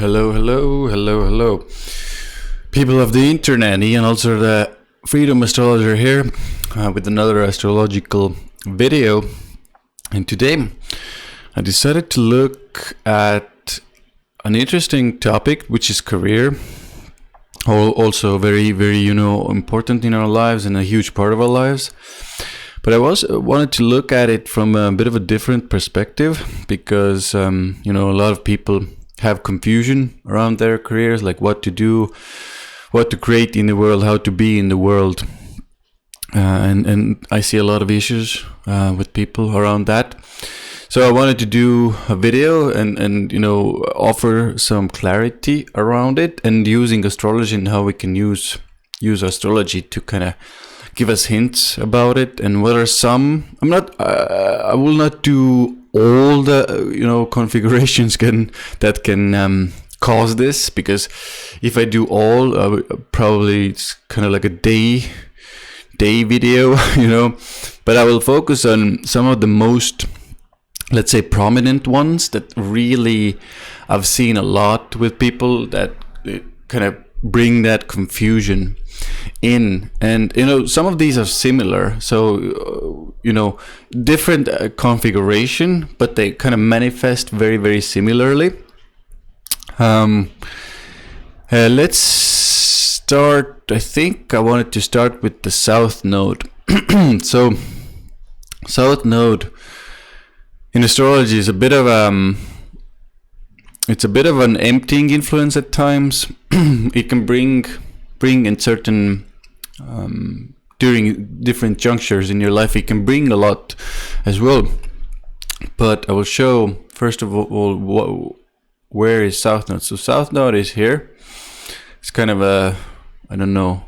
Hello, hello, hello, hello. People of the internet, Ian, also the Freedom Astrologer here with another astrological video. And today I decided to look at an interesting topic, which is career. Also very, very, important in our lives and a huge part of our lives. But I also wanted to look at it from a bit of a different perspective because, a lot of people have confusion around their careers, like what to do, what to create in the world, how to be in the world. And I see a lot of issues with people around that. So I wanted to do a video and offer some clarity around it and using astrology and how we can use astrology to kind of give us hints about it and what are some. I will not do all the configurations that can cause this, because if I do all, probably it's kind of like a day video, but I will focus on some of the most, let's say, prominent ones that really I've seen a lot with people that kind of bring that confusion in. And some of these are similar, so different configuration, but they kind of manifest very, very similarly. Let's start. I think I wanted to start with the South Node. So South Node in astrology is a bit of it's a bit of an emptying influence at times. It can bring in certain during different junctures in your life, it can bring a lot as well. But I will show first of all where is South Node. So South Node is here. It's kind of a, I don't know,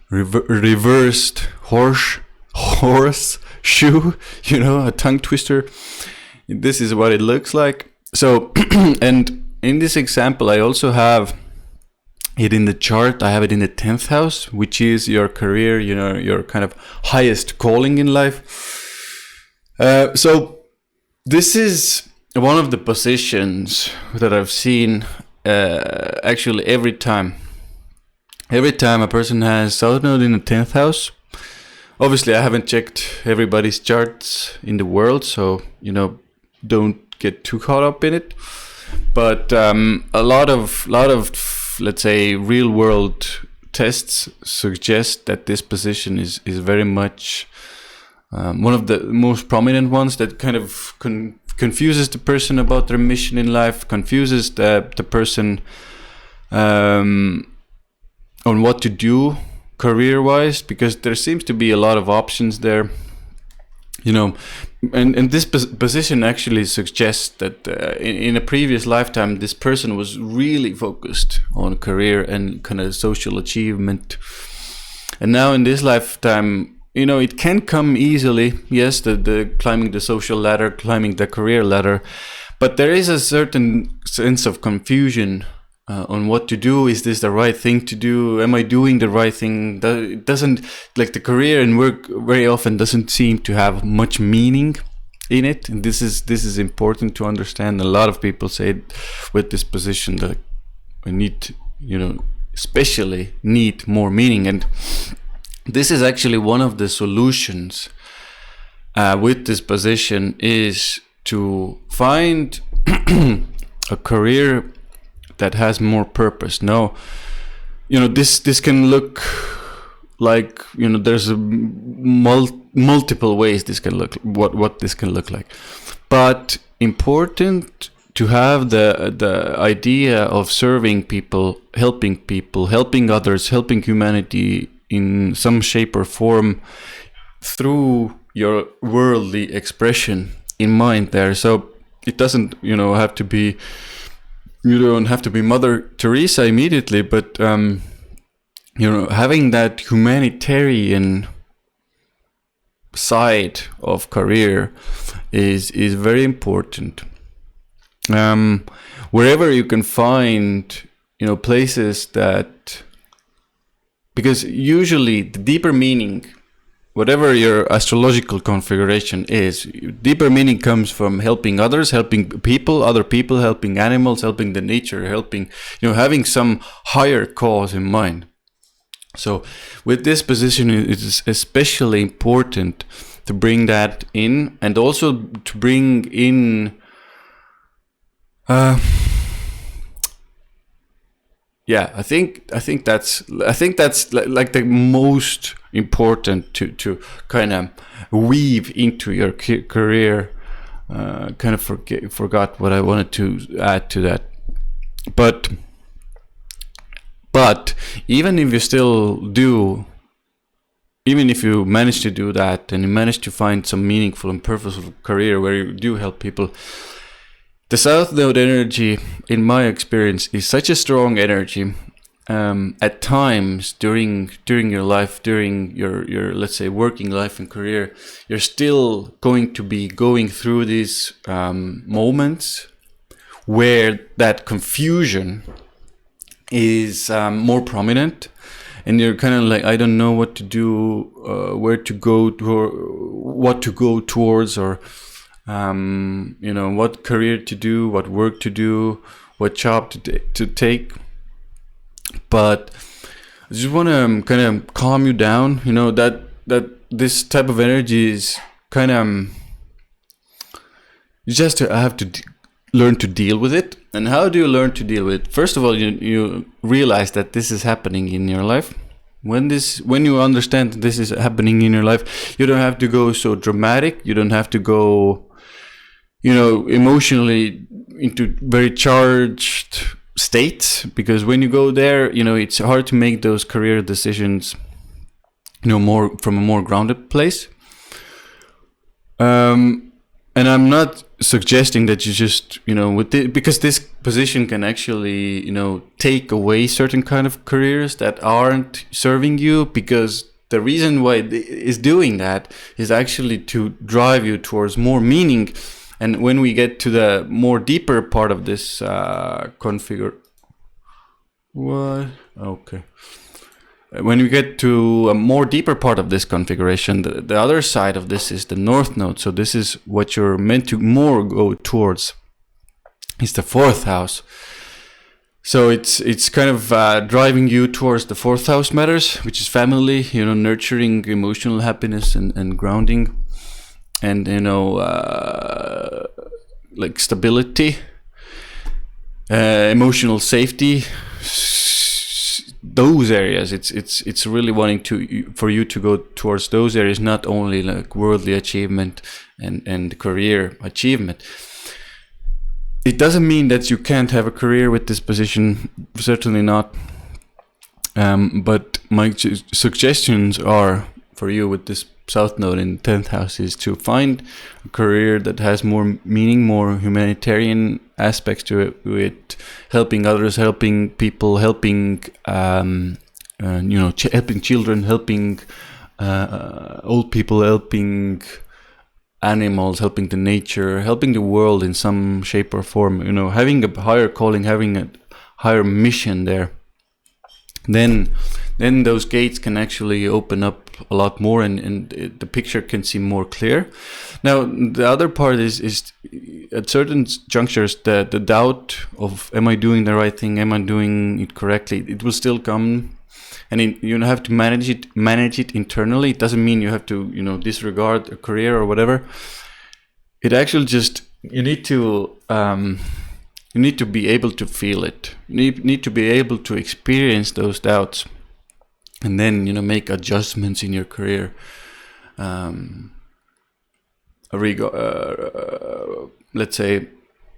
reversed horse shoe, a tongue twister. This is what it looks like. So and in this example I also have it in the chart. I have it in the 10th house, which is your career, your kind of highest calling in life. So this is one of the positions that I've seen actually every time a person has South Node in the 10th house. Obviously I haven't checked everybody's charts in the world, so don't get too caught up in it, but a lot of let's say real world tests suggest that this position is very much one of the most prominent ones that kind of confuses the person about their mission in life, confuses the person on what to do career wise, because there seems to be a lot of options there. And this position actually suggests that in a previous lifetime, this person was really focused on career and kind of social achievement. And now in this lifetime, it can come easily. Yes, the climbing the social ladder, climbing the career ladder, but there is a certain sense of confusion on what to do. Is this the right thing to do? Am I doing the right thing? It doesn't, like, the career and work very often doesn't seem to have much meaning in it. And this is important to understand. A lot of people say with this position that we need, especially need more meaning. And this is actually one of the solutions with this position, is to find a career that has more purpose. Now, this can look like, there's multiple ways this can look, what this can look like. But important to have the idea of serving people, helping others, helping humanity in some shape or form through your worldly expression in mind there. So it doesn't, have to be, you don't have to be Mother Teresa immediately, but having that humanitarian side of career is very important. Wherever you can find, places that, because usually the deeper meaning whatever your astrological configuration is, deeper meaning comes from helping others, helping people, other people, helping animals, helping the nature, helping, having some higher cause in mind. So with this position, it is especially important to bring that in, and also to bring in I think that's like the most important to kind of weave into your career. Kind of forgot what I wanted to add to that, but even if you still do, even if you manage to do that and you manage to find some meaningful and purposeful career where you do help people, the South Node energy, in my experience, is such a strong energy. At times during your life, during your let's say working life and career, you're still going to be going through these moments where that confusion is more prominent, and you're kind of like, I don't know what to do, where to go, what to go towards, or what career to do, what work to do, what job to take. But I just want to kind of calm you down, that this type of energy is kind of, you just have to learn to deal with it. And how do you learn to deal with it? First of all, you realize that this is happening in your life. When you understand that this is happening in your life, you don't have to go so dramatic. You don't have to go, emotionally into very charged states, because when you go there, it's hard to make those career decisions, more from a more grounded place. And I'm not suggesting that you just, because this position can actually, take away certain kind of careers that aren't serving you, because the reason why it is doing that is actually to drive you towards more meaning. And when we get to the more deeper part of this when we get to a more deeper part of this configuration, the other side of this is the North Node. So this is what you're meant to more go towards. It's the 4th house. So it's kind of driving you towards the 4th house matters, which is family, nurturing emotional happiness and grounding, and like stability, emotional safety. Those areas, it's really wanting for you to go towards those areas, not only like worldly achievement and career achievement. It doesn't mean that you can't have a career with this position, certainly not. But my suggestions are for you with this South Node in 10th house is to find a career that has more meaning, more humanitarian aspects to it, helping others, helping people, helping helping children, helping old people, helping animals, helping the nature, helping the world in some shape or form. Having a higher calling, having a higher mission there. Then those gates can actually open up a lot more, and the picture can seem more clear. Now, the other part is at certain junctures, the doubt of, am I doing the right thing? Am I doing it correctly? It will still come, and you have to manage it internally. It doesn't mean you have to, disregard a career or whatever. It actually just, you need to be able to feel it. You need to be able to experience those doubts, and then make adjustments in your career. Let's say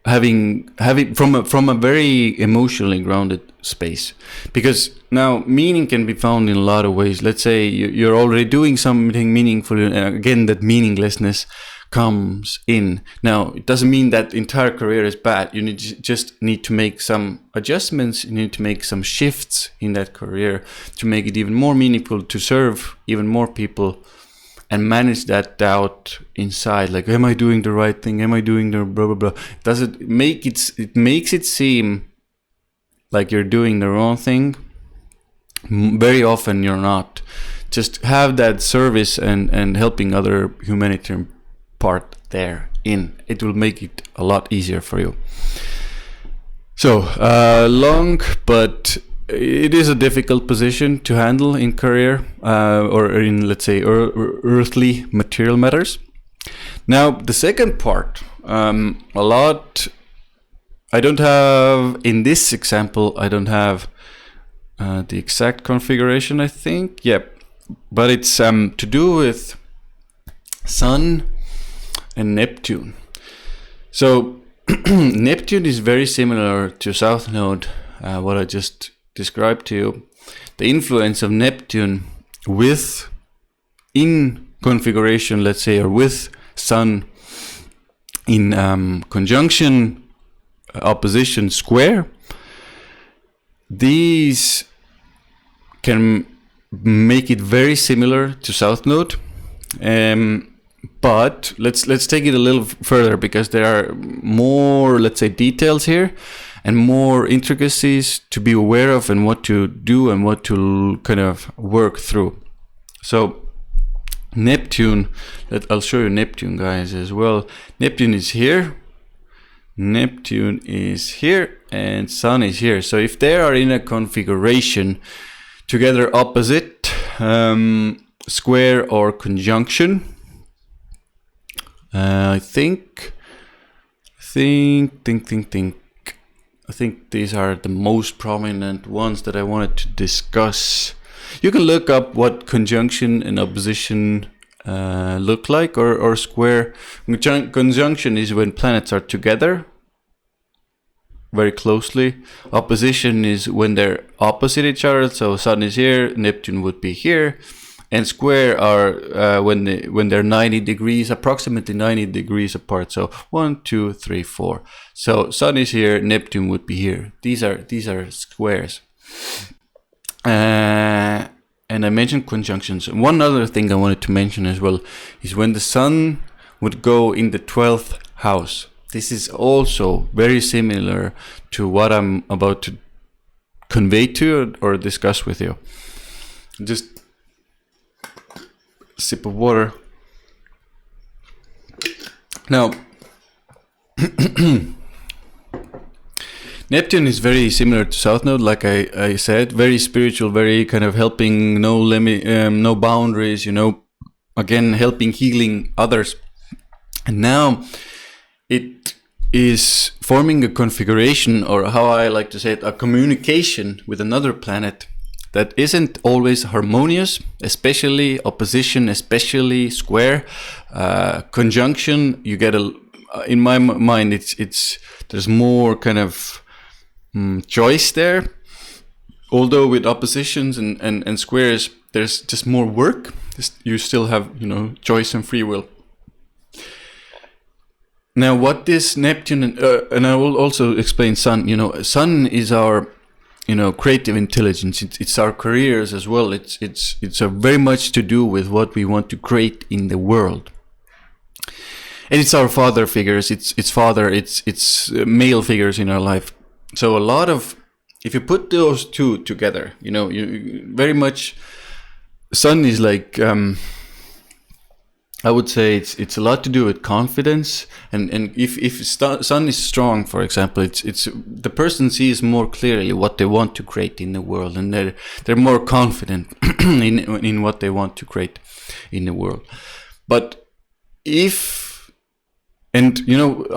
having from a very emotionally grounded space, because now meaning can be found in a lot of ways. Let's say you're already doing something meaningful, and again that meaninglessness comes in. Now, it doesn't mean that entire career is bad. You just need to make some adjustments. You need to make some shifts in that career to make it even more meaningful, to serve even more people, and manage that doubt inside. Like, am I doing the right thing? Am I doing the blah blah blah? It makes it seem like you're doing the wrong thing. Very often you're not. just have that service and helping other humanitarian part there in. It will make it a lot easier for you. So long, but it is a difficult position to handle in career or in, let's say, earthly material matters. Now, the second part, I don't have, in this example, I don't have the exact configuration, I think. Yep. But it's to do with Sun and Neptune. So Neptune is very similar to South Node, what I just described to you. The influence of Neptune in configuration, let's say, or with Sun in conjunction, opposition, square, these can make it very similar to South Node. But let's take it a little further, because there are more, let's say, details here and more intricacies to be aware of, and what to do and what to kind of work through. So Neptune, I'll show you Neptune, guys, as well. Neptune is here, Neptune is here, and Sun is here. So if they are in a configuration together, opposite, square, or conjunction, I think these are the most prominent ones that I wanted to discuss. You can look up what conjunction and opposition look like, or square. Conjunction is when planets are together very closely. Opposition is when they're opposite each other. So Sun is here, Neptune would be here. And square are when they're 90 degrees, approximately 90 degrees apart. So 1, 2, 3, 4. So Sun is here, Neptune would be here. These are squares. And I mentioned conjunctions. One other thing I wanted to mention as well is when the Sun would go in the 12th house. This is also very similar to what I'm about to convey to you or discuss with you. Just sip of water. Now, Neptune is very similar to South Node, like I said, very spiritual, very kind of helping, no limit, no boundaries, again, helping, healing others. And now it is forming a configuration, or how I like to say it, a communication with another planet that isn't always harmonious, especially opposition, especially square. Conjunction, you get in my mind, there's more kind of choice there. Although with oppositions and squares, there's just more work. You still have, choice and free will. Now, what this Neptune, and I will also explain Sun, Sun is our, creative intelligence. It's our careers as well. It's very much to do with what we want to create in the world. And it's our father figures. It's male figures in our life. So a lot of, if you put those two together, you very much, Sun is like, I would say it's a lot to do with confidence, and if Sun is strong, for example, it's the person sees more clearly what they want to create in the world, and they're more confident in what they want to create in the world. But a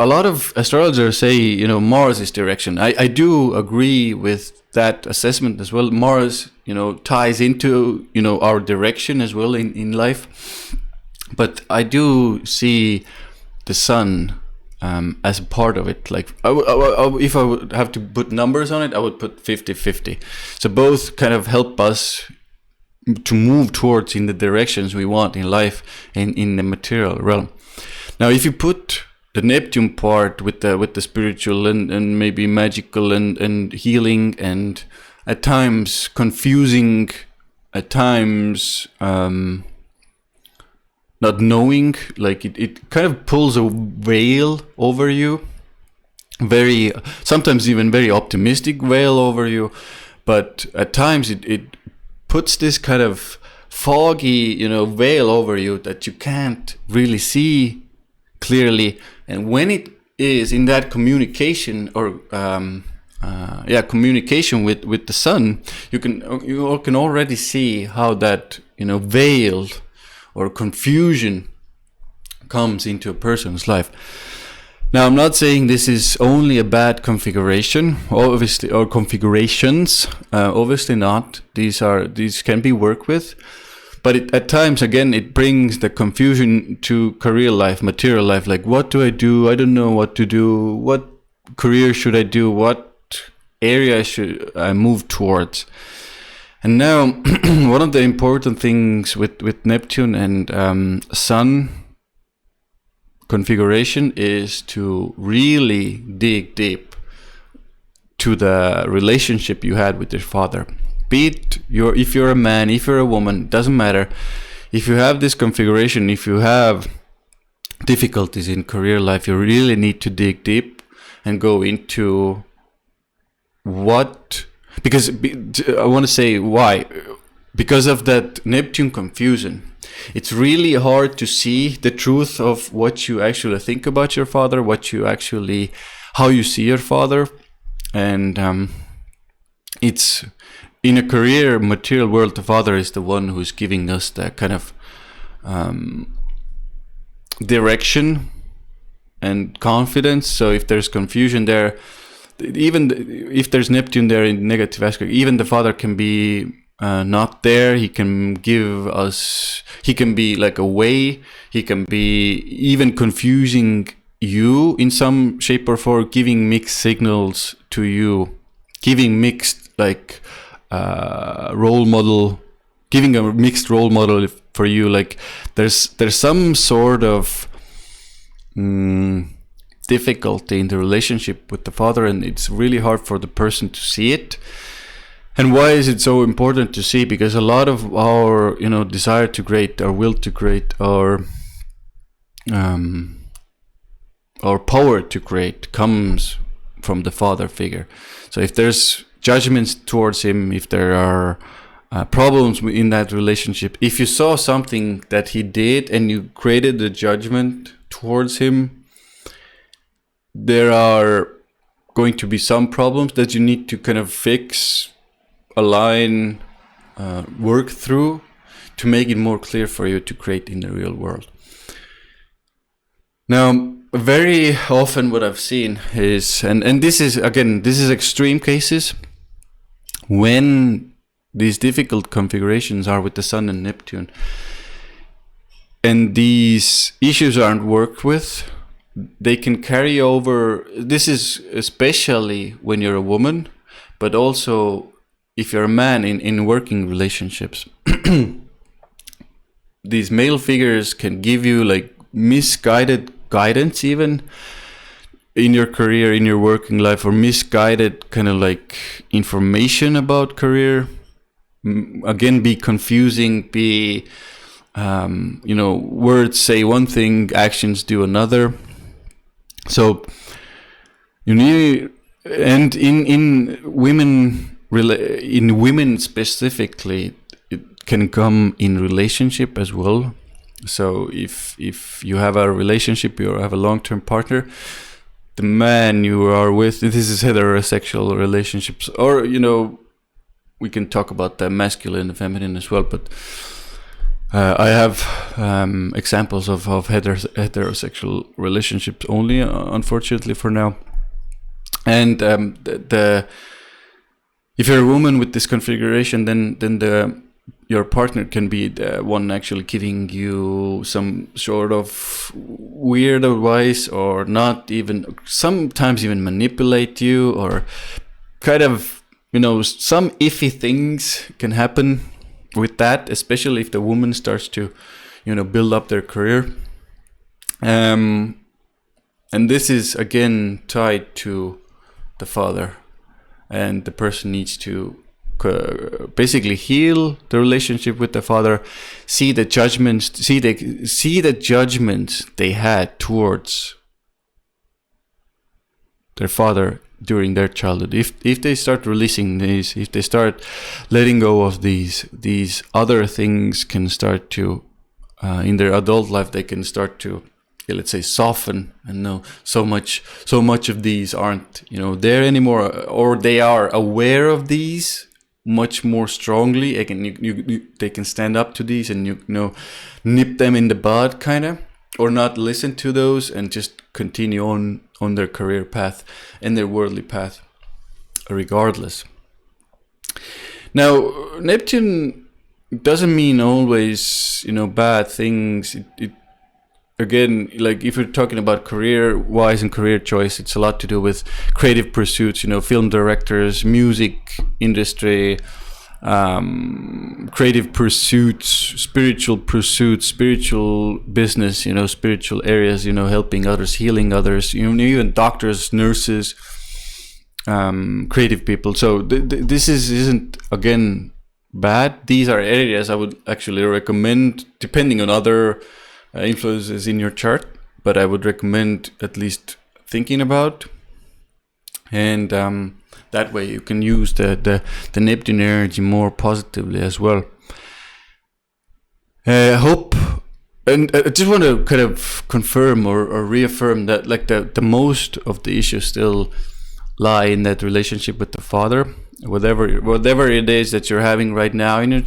lot of astrologers say Mars is direction. I do agree with that assessment as well. Mars ties into our direction as well in life. But I do see the Sun as a part of it. Like if I would have to put numbers on it, I would put 50-50. So both kind of help us to move towards in the directions we want in life and in the material realm. Now, if you put the Neptune part with the spiritual and maybe magical and healing, and at times confusing, at times not knowing, like it kind of pulls a veil over you, sometimes even very optimistic veil over you, but at times it puts this kind of foggy, veil over you that you can't really see clearly. And when it is in that communication or communication with the sun, you can already see how that veil or confusion comes into a person's life. Now, I'm not saying this is only a bad configuration, obviously, or configurations. Obviously not. These can be worked with, but at times, again, it brings the confusion to career life, material life. Like, what do? I don't know what to do. What career should I do? What area should I move towards? And now, one of the important things with Neptune and Sun configuration is to really dig deep to the relationship you had with your father. Be it if you're a man, if you're a woman, doesn't matter. If you have this configuration, if you have difficulties in career life, you really need to dig deep and go into because I want to say why. Because of that Neptune confusion, it's really hard to see the truth of what you actually think about your father, how you see your father. And it's in a career material world, the father is the one who's giving us that kind of direction and confidence. So if there's confusion there, even if there's Neptune there in negative aspect, even the father can be not there. He can be like away. He can be even confusing you in some shape or form, giving mixed signals to you, giving mixed role model, giving a mixed role model for you. Like there's some sort of difficulty in the relationship with the father, and it's really hard for the person to see it. And why is it so important to see? Because a lot of our, desire to create, our will to create, our power to create comes from the father figure. So if there's judgments towards him, if there are problems in that relationship, if you saw something that he did and you created a judgment towards him, there are going to be some problems that you need to kind of fix, align, work through to make it more clear for you to create in the real world. Now, very often what I've seen is, and this is extreme cases, when these difficult configurations are with the Sun and Neptune, and these issues aren't worked with, they can carry over. This is especially when you're a woman, but also if you're a man in working relationships. These male figures can give you like misguided guidance even in your career, in your working life, or misguided kind of like information about career. Again, be confusing, be words say one thing, actions do another. So you need, and in women specifically, it can come in relationship as well. So if you have a relationship, you have a long-term partner, the man you are with, this is heterosexual relationships, or we can talk about the masculine and feminine as well, but I have examples of heterosexual relationships only, unfortunately for now. And if you're a woman with this configuration, then your partner can be the one actually giving you some sort of weird advice, or not even, sometimes even manipulate you, or kind of, some iffy things can happen with that, especially if the woman starts to, build up their career. And this is again tied to the father, and the person needs to basically heal the relationship with the father, see the judgments, see the judgments they had towards their father during their childhood. If they start releasing these, if they start letting go of these other things can start to in their adult life, they can start to, let's say, soften, and no, so much of these aren't, there anymore, or they are aware of these much more strongly. Again, they can stand up to these and nip them in the bud, kind of, or not listen to those and just continue on their career path and their worldly path regardless. Now, Neptune doesn't mean always, bad things. It again, like if you're talking about career-wise and career choice, it's a lot to do with creative pursuits, film directors, music industry, creative pursuits, spiritual business, spiritual areas, helping others, healing others, even doctors, nurses, creative people. So this isn't, again, bad. These are areas I would actually recommend, depending on other influences in your chart, but I would recommend at least thinking about, and that way you can use the Neptune energy more positively as well. Hope, and I just want to kind of confirm or reaffirm that, like, the most of the issues still lie in that relationship with the father. Whatever it is that you're having right now in your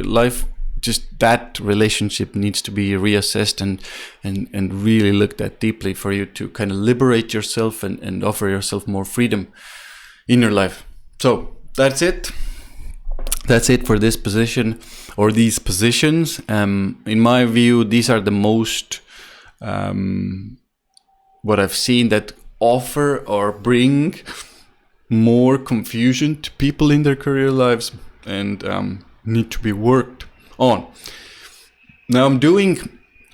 life, just that relationship needs to be reassessed and really looked at deeply for you to kind of liberate yourself and offer yourself more freedom in your life. So that's it. That's it for this position, or these positions. In my view, these are the most what I've seen that offer or bring more confusion to people in their career lives and need to be worked on. Now on the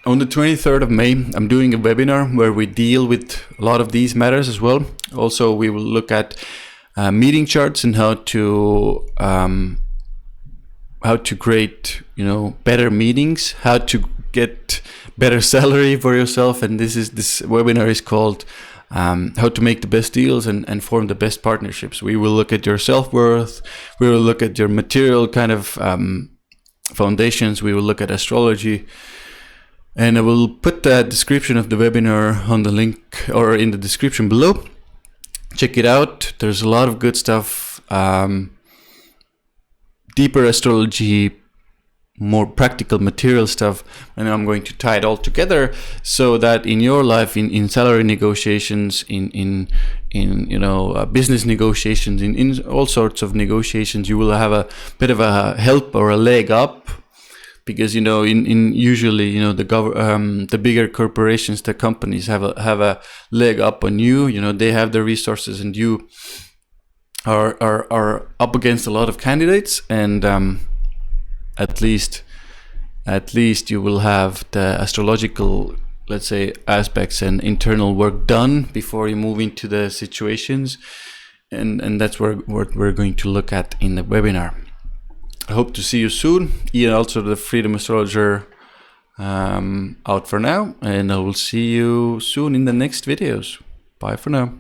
23rd of May, I'm doing a webinar where we deal with a lot of these matters as well. Also, we will look at meeting charts and how to create, better meetings, how to get better salary for yourself. And this webinar is called how to make the best deals and form the best partnerships. We will look at your self-worth. We will look at your material kind of foundations. We will look at astrology, and I will put the description of the webinar on the link or in the description below. Check it out. There's a lot of good stuff, deeper astrology, more practical material stuff, and I'm going to tie it all together so that in your life, in salary negotiations, in business negotiations, in all sorts of negotiations, you will have a bit of a help or a leg up, because in usually the bigger corporations, the companies have a leg up on you. They have the resources, and you are up against a lot of candidates, and at least you will have the astrological, let's say, aspects and internal work done before you move into the situations, and that's what we're going to look at in the webinar. I hope to see you soon. Ian, also the Freedom Astrologer, out for now, and I will see you soon in the next videos. Bye for now.